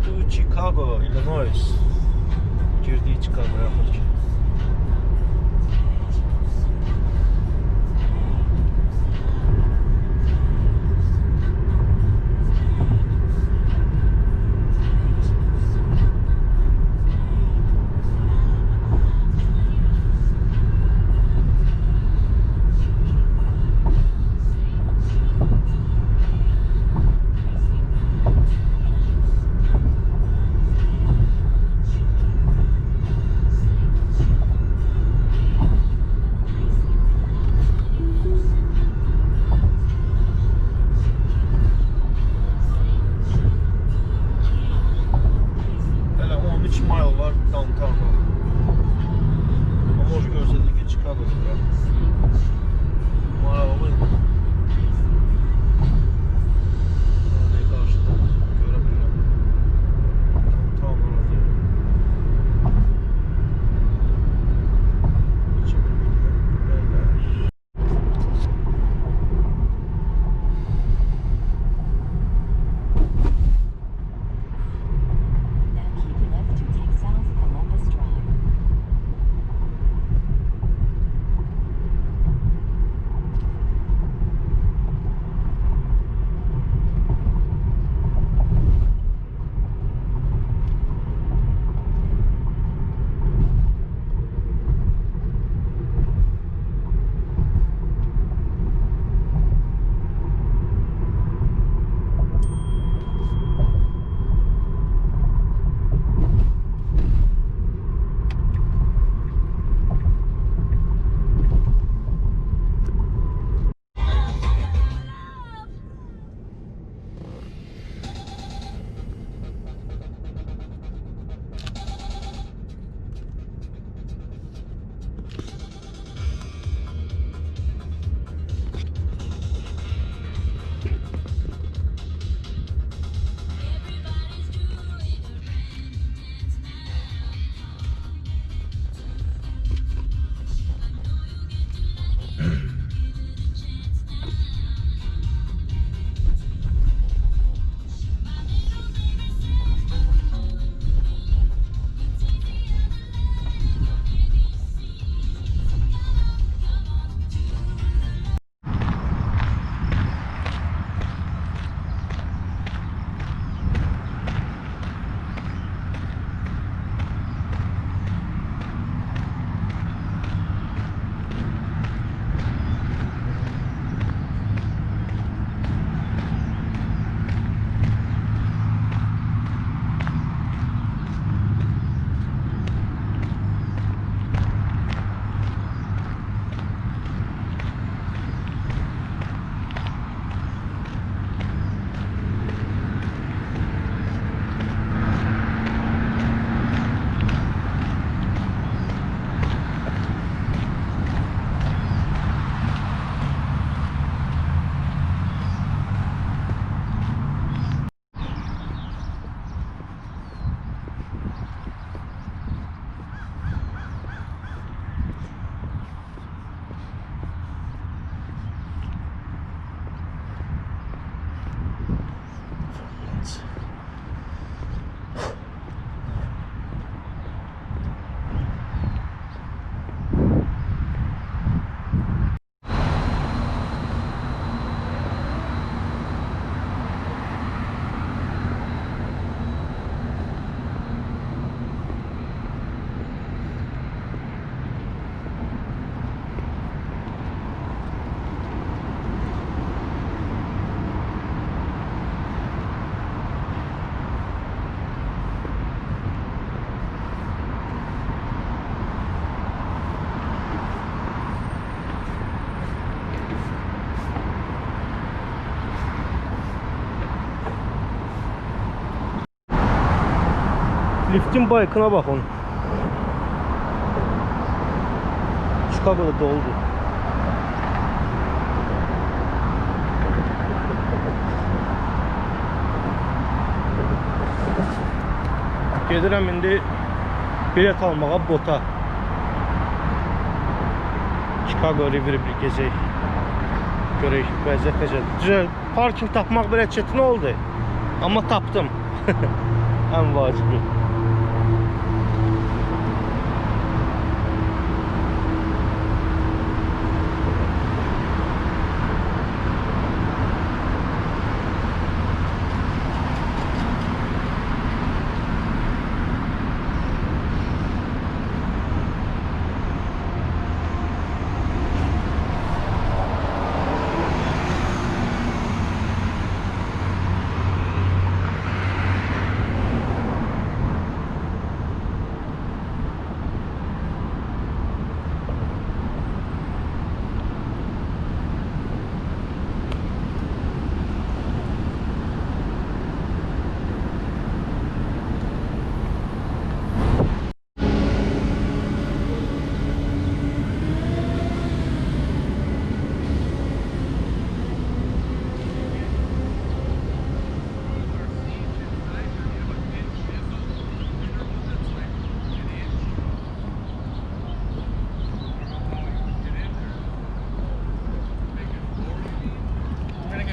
to Chicago, Illinois. Girdik Chicago'ya axır. Liftin bike'ına bakın. Chicago'da doldu. Gedirəm indi bilet almağa bota. Chicago River bir gezək. Görək vəziyyət necədir. Düzə parking tapmaq belə çətin oldu. Amma tapdım. En vacibi.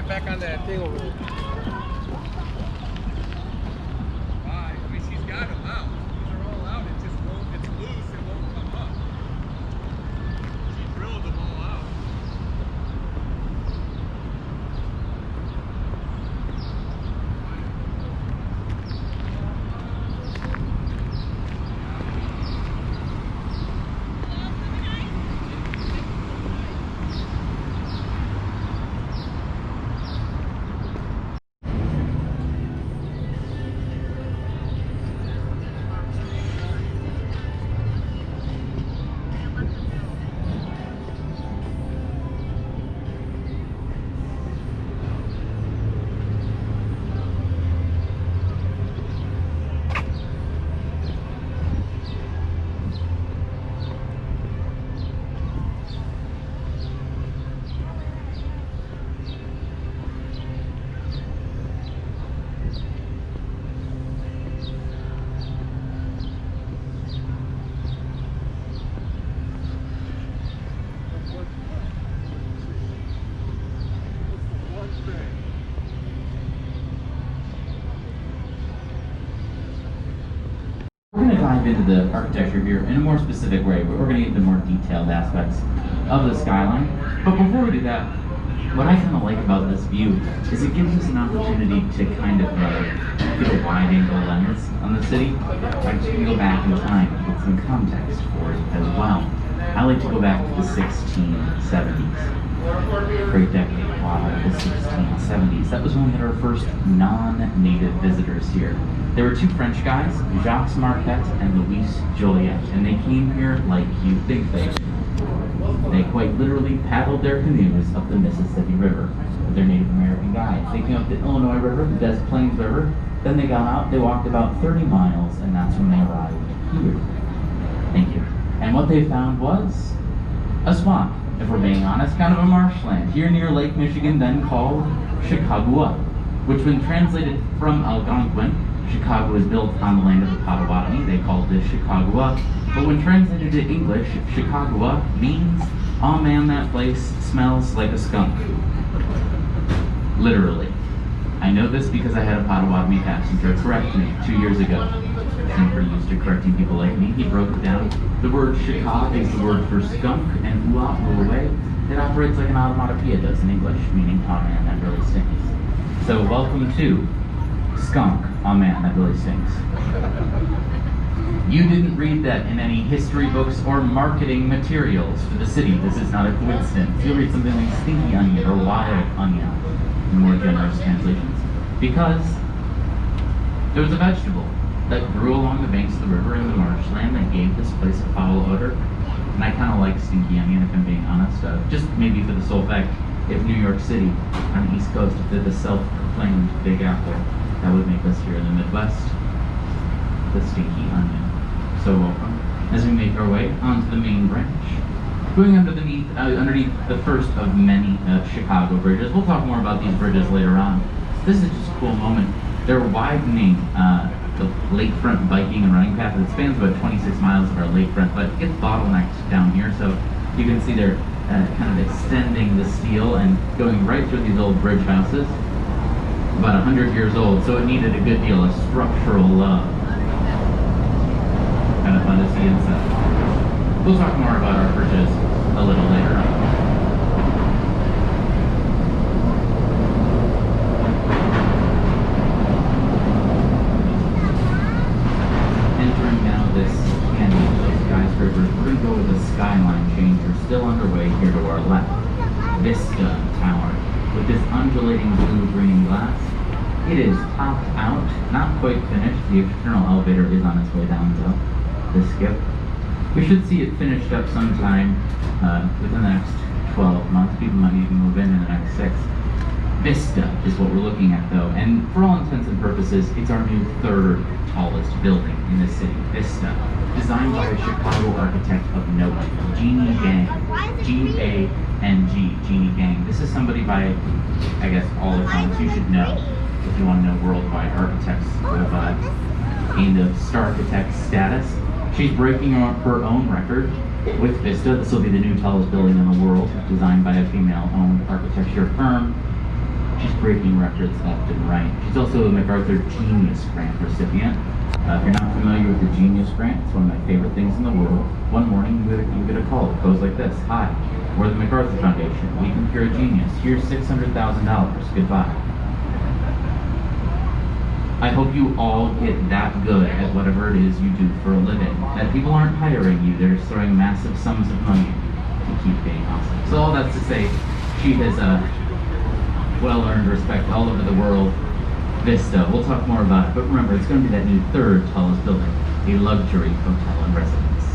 Back on that thing over there. I mean, she's got them out. These are all out. It just won't, it's loose, it won't come up. She drilled them all out. We're going to dive into the architecture here in a more specific way, but we're going to get the more detailed aspects of the skyline. But before we do that, what I kind of like about this view is it gives us an opportunity to kind of get a wide-angle lens on the city. Like you can go back in time and get some context for it as well. I like to go back to the 1670s. Great decade. Wow, the 1670s. That was when we had our first non-native visitors here. There were two French guys, Jacques Marquette and Louis Joliet, and they came here like you think they did. They quite literally paddled their canoes up the Mississippi River with their Native American guides. They came up the Illinois River, the Des Plaines River, then they got out, they walked about 30 miles, and that's when they arrived here. Thank you. And what they found was a swamp, if we're being honest, kind of a marshland, here near Lake Michigan, then called Chicago, which when translated from Algonquin, Chicago was built on the land of the Potawatomi. They called this Chicago. But when translated to English, Chicago means, oh man, that place smells like a skunk. Literally. I know this because I had a Potawatomi passenger correct me 2 years ago. Super used to correcting people like me. He broke it down. The word Chicago is the word for skunk, and ua, way. It operates like an automatopoeia does in English, meaning, oh man, that really stinks. So welcome to skunk. Oh man, that really stinks. You didn't read that in any history books or marketing materials for the city. This is not a coincidence. You'll read something like stinky onion or wild onion in more generous translations. Because there was a vegetable that grew along the banks of the river in the marshland that gave this place a foul odor. And I kind of like stinky onion, if I'm being honest. Just maybe for the sole fact, if New York City on the East Coast, if they're the self-proclaimed Big Apple, that would make us here in the Midwest the stinky onion. So welcome as we make our way onto the main branch. Going underneath the first of many Chicago bridges. We'll talk more about these bridges later on. This is just a cool moment. They're widening the lakefront biking and running path. It spans about 26 miles of our lakefront, but it gets bottlenecked down here. So you can see they're kind of extending the steel and going right through these old bridge houses. about 100 years old, so it needed a good deal of structural love. Kind of fun to see inside. We'll talk more about our purchase a little later on. Entering now this canyon of skyscrapers, we're going to go with a skyline change. We're still underway here to our left. Vista Tower. With this undulating blue-green glass, it is topped out, not quite finished. The external elevator is on its way down to the skip. We should see it finished up sometime within the next 12 months. People might even move in the next 6. Vista is what we're looking at though, and for all intents and purposes, it's our new 3rd tallest building in the city. Vista, designed by a Chicago architect of note, Jeannie Gang. G-A-N-G, Jeannie Gang. This is somebody by, I guess, all accounts you should know if you want to know worldwide architects who have gained a star architect status. She's breaking her own record with Vista. This will be the new tallest building in the world, designed by a female-owned architecture firm. She's breaking records left and right. She's also a MacArthur Genius Grant recipient. If you're not familiar with the Genius Grant, it's one of my favorite things in the world. One morning you get a call that goes like this: "Hi, we're the MacArthur Foundation. We think you're a genius. Here's $600,000. Goodbye." I hope you all get that good at whatever it is you do for a living. That people aren't hiring you, they're just throwing massive sums of money to keep being awesome. So all that's to say, she has well-earned respect all over the world. Vista, we'll talk more about it, but remember, it's going to be that new 3rd tallest building, a luxury hotel and residence.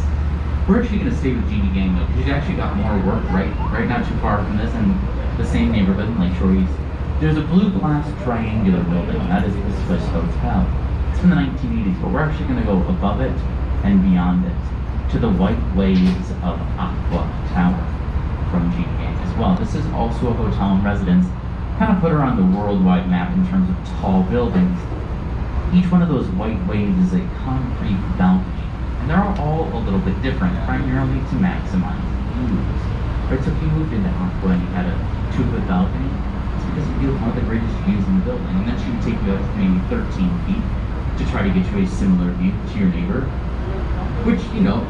We're actually going to stay with Jeannie Gang though, because she's actually got more work right not too far from this, in the same neighborhood in Lakeshore East. There's a blue glass triangular building, that is the Swiss Hotel. It's from the 1980s, but we're actually going to go above it and beyond it, to the white waves of Aqua Tower from Jeannie Gang as well. This is also a hotel and residence. Kind of put her on the worldwide map in terms of tall buildings. Each one of those white waves is a concrete balcony, and they're all a little bit different, primarily to maximize views. Right, so if you moved into Aqua and you had a 2-foot balcony, it's because you get one of the greatest views in the building, and then she would take you up to maybe 13 feet to try to get you a similar view to your neighbor, which, you know,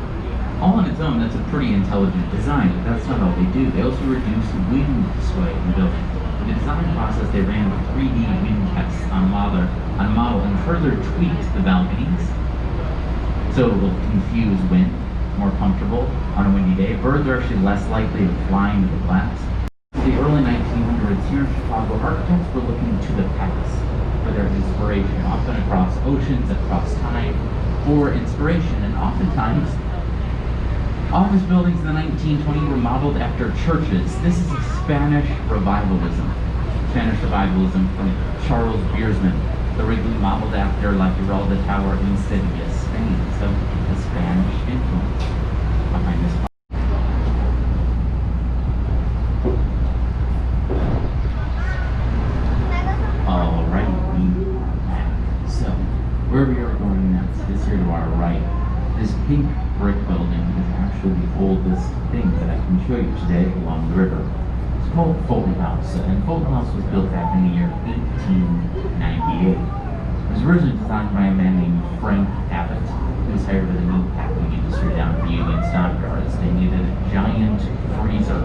all on its own, that's a pretty intelligent design, but that's not all they do. They also reduce wind sway in the building. In the design process, they ran 3D wind tests on a model and further tweaked the balconies so it will confuse wind, more comfortable on a windy day. Birds are actually less likely to fly into the glass. In the early 1900s, here in Chicago, architects were looking to the past for their inspiration, often across oceans, across time, for inspiration, and oftentimes office buildings in the 1920s were modeled after churches. This is a Spanish revivalism. Spanish revivalism from Charles Biersman. The Wrigley modeled after La Giralda Tower in Sevilla, Spain. So a Spanish influence behind this. Alright, we are back. So, where we are going next is here to our right. This pink brick building is actually the oldest thing that I can show you today along the river. It's called Fulton House, and Fulton House was built back in the year 1898. It was originally designed by a man named Frank Abbott, who was hired by the meatpacking industry down at the Union Stockyards. They needed a giant freezer,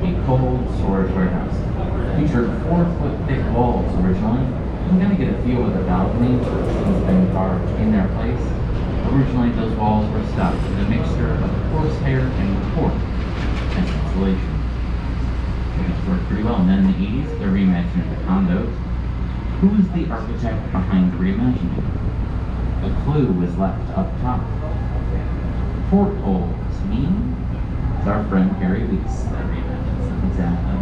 a cold storage warehouse. It featured 4-foot thick walls originally. You can kind of get a feel with the balcony, which has been carved in their place. Originally, those walls were stuffed with a mixture of horsehair and cork as insulation. It worked pretty well. And then in the 80s, they reimagined the condos. Who was the architect behind the reimagining? A clue was left up top. Portholes. Me? It's our friend Harry Weeks that reimagines them. Exactly.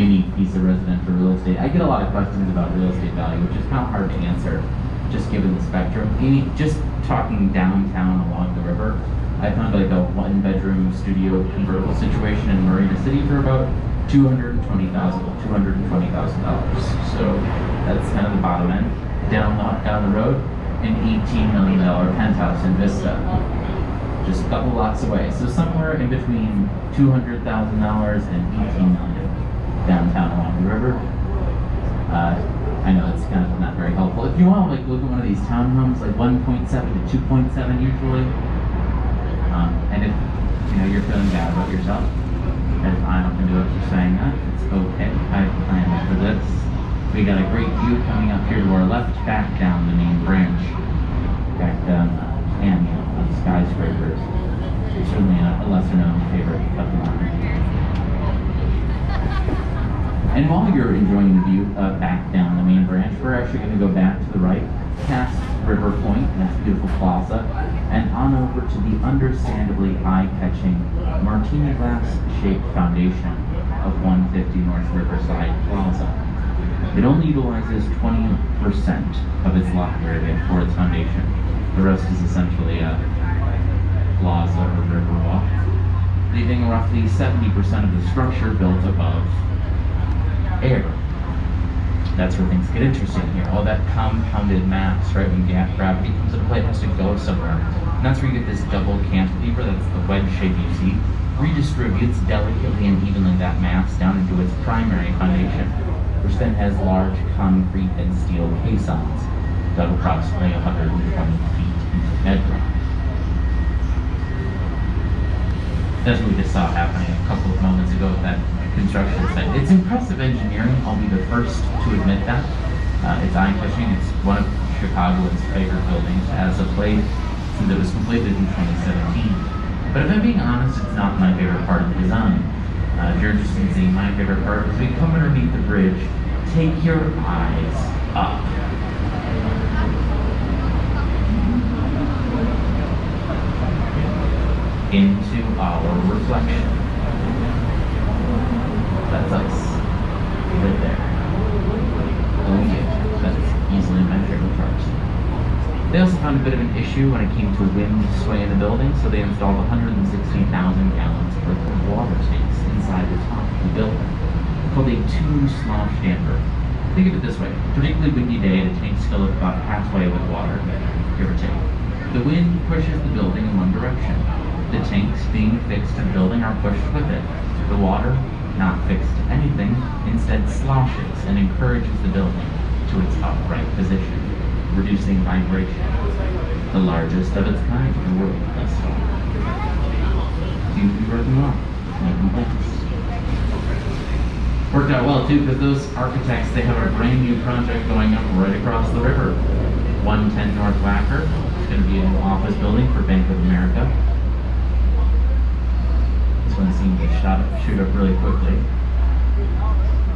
Unique piece of residential real estate. I get a lot of questions about real estate value, which is kind of hard to answer, just given the spectrum. Just talking downtown along the river, I found like a 1-bedroom studio convertible situation in Marina City for about $220,000. So that's kind of the bottom end. Down the road, an $18 million penthouse in Vista, just a couple lots away. So somewhere in between $200,000 and $18 million downtown along the river. I know it's kind of not very helpful. If you want to like look at one of these townhomes, like 1.7 to 2.7 usually, and if you're feeling bad about yourself, and I don't do it for saying that, it's okay. I planned for this. We got a great view coming up here to our left, back down the main branch, back down canyon of skyscrapers. Certainly a lesser known favorite of mine. And while you're enjoying the view back down the main branch, we're actually going to go back to the right, past River Point, that's beautiful plaza, and on over to the understandably eye-catching martini glass-shaped foundation of 150 North Riverside Plaza. It only utilizes 20% of its lot area for its foundation. The rest is essentially a plaza or river walk, leaving roughly 70% of the structure built above air. That's where things get interesting here. All that compounded mass, right, when gravity comes into play, it has to go somewhere. And that's where you get this double cantilever, that's the wedge shape you see, redistributes delicately and evenly that mass down into its primary foundation, which then has large concrete and steel caissons dug approximately 120 feet into bedrock. That's what we just saw happening a couple of moments ago with that construction site. It's impressive engineering, I'll be the first to admit that. It's eye-catching. It's one of Chicago's favorite buildings as of late, since it was completed in 2017. But if I'm being honest, it's not my favorite part of the design. If you're interested in seeing my favorite part, as we come underneath the bridge, take your eyes up. Into our reflection. That's us. Right there. Oh yeah, that's easily measured with ours. They also found a bit of an issue when it came to wind sway in the building, so they installed 116,000 gallons worth of water tanks inside the top of the building, called a two-slosh damper. Think of it this way: particularly windy day, the tanks fill up about halfway with water, give or take. The wind pushes the building in one direction. The tanks being fixed to the building are pushed with it. The water, not fixed to anything, instead sloshes and encourages the building to its upright position, reducing vibration, the largest of its kind in the world thus far. Seems to be working well. No complaints. Worked out well too, because those architects, they have a brand new project going up right across the river. 110 North Wacker. It's going to be a new office building for Bank of Amerika. One seemed to shoot up really quickly.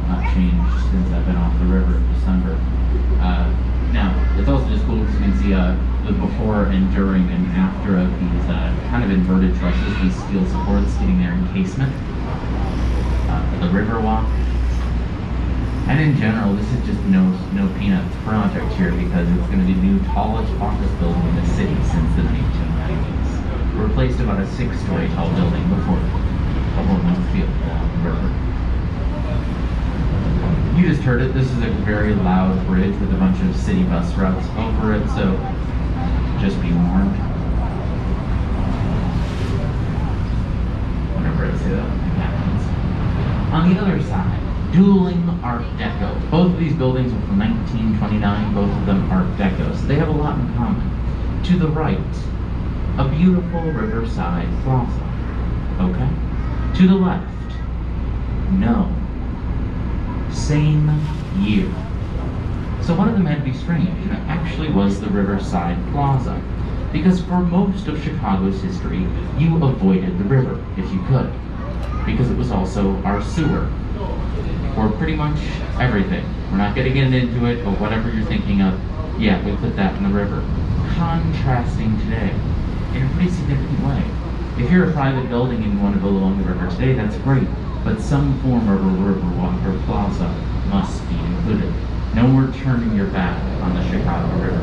Not changed since I've been off the river in December. Now, it's also just cool because you can see the before and during and after of these kind of inverted trusses, these steel supports getting their encasement. The river walk. And in general, this is just no peanuts project here, because it's going to be the new tallest office building in the city since the 1990s. Replaced about a 6-story tall building before. A whole new field along the river. You just heard it. This is a very loud bridge with a bunch of city bus routes over it, so just be warned. Whenever I say that, it happens. On the other side, dueling Art Deco. Both of these buildings are from 1929. Both of them Art Deco, so they have a lot in common. To the right, a beautiful riverside plaza. Okay? To the left, no. Same year. So one of them had to be strange, and it actually was the Riverside Plaza. Because for most of Chicago's history, you avoided the river if you could. Because it was also our sewer. Or pretty much everything. We're not going to get into it, but whatever you're thinking of, yeah, we put that in the river. Contrasting today, in a pretty significant way. If you're a private building and you want to build along the river today, that's great, but some form of a river walk or plaza must be included. No more turning your back on the Chicago River.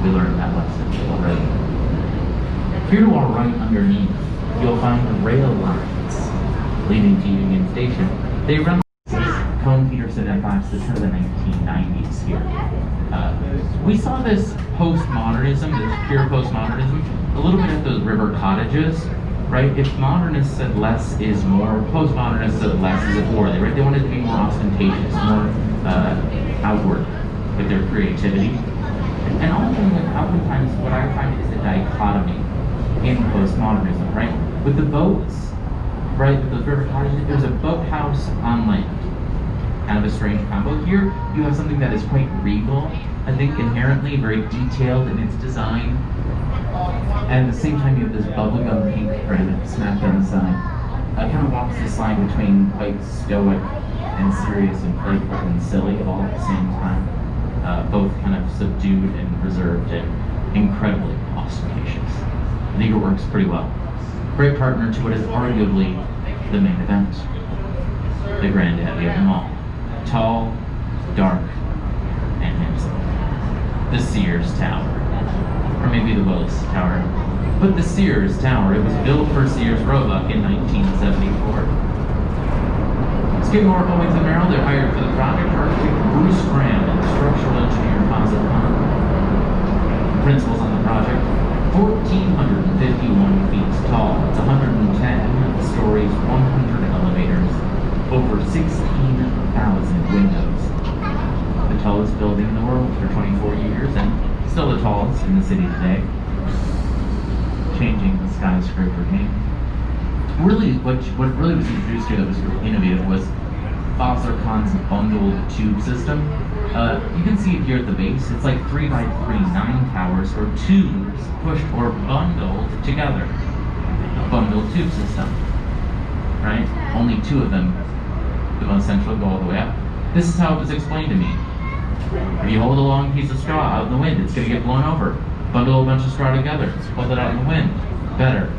We learned that lesson already. Here to our right underneath, you'll find the rail lines leading to Union Station. They run Cone Peterson and Fox the turn of the 1990s here. We saw this postmodernism, this pure postmodernism, a little bit at those river cottages, right? If modernists said less is more, postmodernists said less is more, right? They wanted to be more ostentatious, more outward with their creativity. And oftentimes what I find is a dichotomy in postmodernism, right? With the boats, right, with those river cottages, there's a boathouse on land. Kind of a strange combo. Here, you have something that is quite regal, I think inherently very detailed in its design. And at the same time, you have this bubblegum pink granite smacked on the side. It kind of walks this line between quite stoic and serious and playful and silly all at the same time. Both kind of subdued and reserved and incredibly ostentatious. I think it works pretty well. Great partner to what is arguably the main event, the granddaddy of them all. Tall, dark, and handsome. The Sears Tower. Or maybe the Willis Tower. But the Sears Tower, it was built for Sears Roebuck in 1974. Skidmore, Owings & Merrill, they're hired for the project. Architect Bruce Graham and structural engineer Fazil Khan. Principals on the project, 1,451 feet tall. It's 110 stories, 100 elevators, over 16,000 windows. The tallest building in the world for 24 years, and still the tallest in the city today. Changing the skyscraper game. Really, what really was introduced here that was really innovative was Fazil Khan's bundled tube system. You can see it here at the base. It's like 3 by 3, 9 towers or tubes pushed or bundled together. A bundled tube system, right? Only 2 of them. The most central go all the way up. This is how it was explained to me. If you hold a long piece of straw out in the wind, it's going to get blown over. Bundle a bunch of straw together, hold it out in the wind. Better.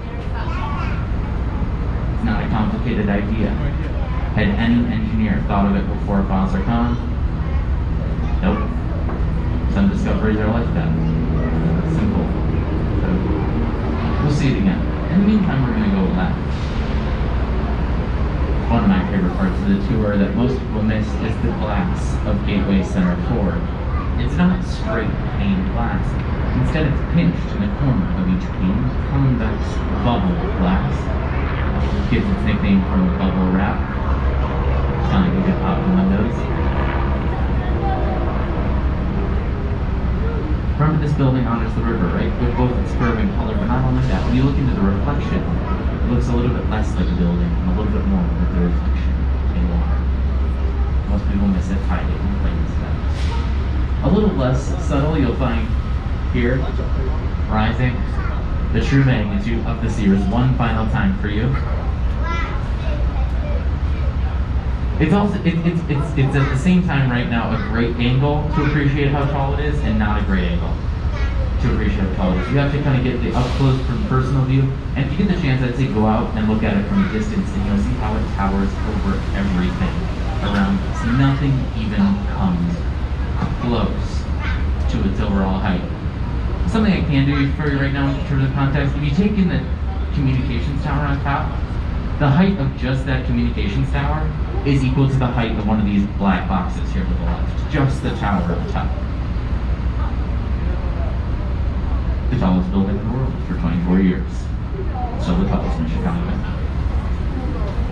It's not a complicated idea. Had any engineer thought of it before Fazil Khan? Nope. Some discoveries are like that. Simple. So, we'll see it again. In the meantime, we're going to go left. One of my favorite parts of the tour that most people miss is the glass of Gateway Center 4. It's not straight pane glass. Instead, it's pinched in the corner of each pane. Convex bubble glass. Gives its nickname from bubble wrap. Sound like a good pop in windows. Remember, this building honors the river, right? With both its curve and color, but not only that. When you look into the reflection, it looks a little bit less like a building and a little bit more like the reflection in water. Most people miss it hiding in plain sight. A little less subtle, you'll find here, rising, the true magnitude of the Sears one final time for you. It's also it's at the same time right now a great angle to appreciate how tall it is, and not a great angle to appreciate how tall it is. You have to kind of get the up close from personal view, and if you get the chance, I'd say go out and look at it from a distance, and you'll see how it towers over everything around us. Nothing even comes close to its overall height. Something I can do for you right now in terms of context, if you take in the communications tower on top, the height of just that communications tower is equal to the height of one of these black boxes here to the left. Just the tower at the top. The tallest building in the world for 24 years. Still the tallest in Chicago.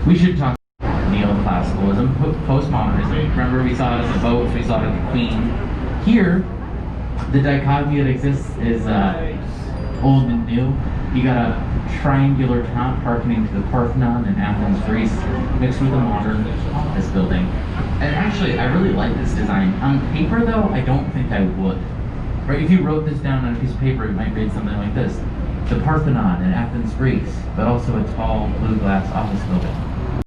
We should talk neoclassicalism, postmodernism. Remember, we saw it as a boat, we saw it as a queen. Here, the dichotomy that exists is old and new. You got a triangular top harkening to the Parthenon in Athens, Greece, mixed with a modern office building. And actually, I really like this design. On paper, though, I don't think I would. Right? If you wrote this down on a piece of paper, it might read something like this: the Parthenon in Athens, Greece, but also a tall blue glass office building.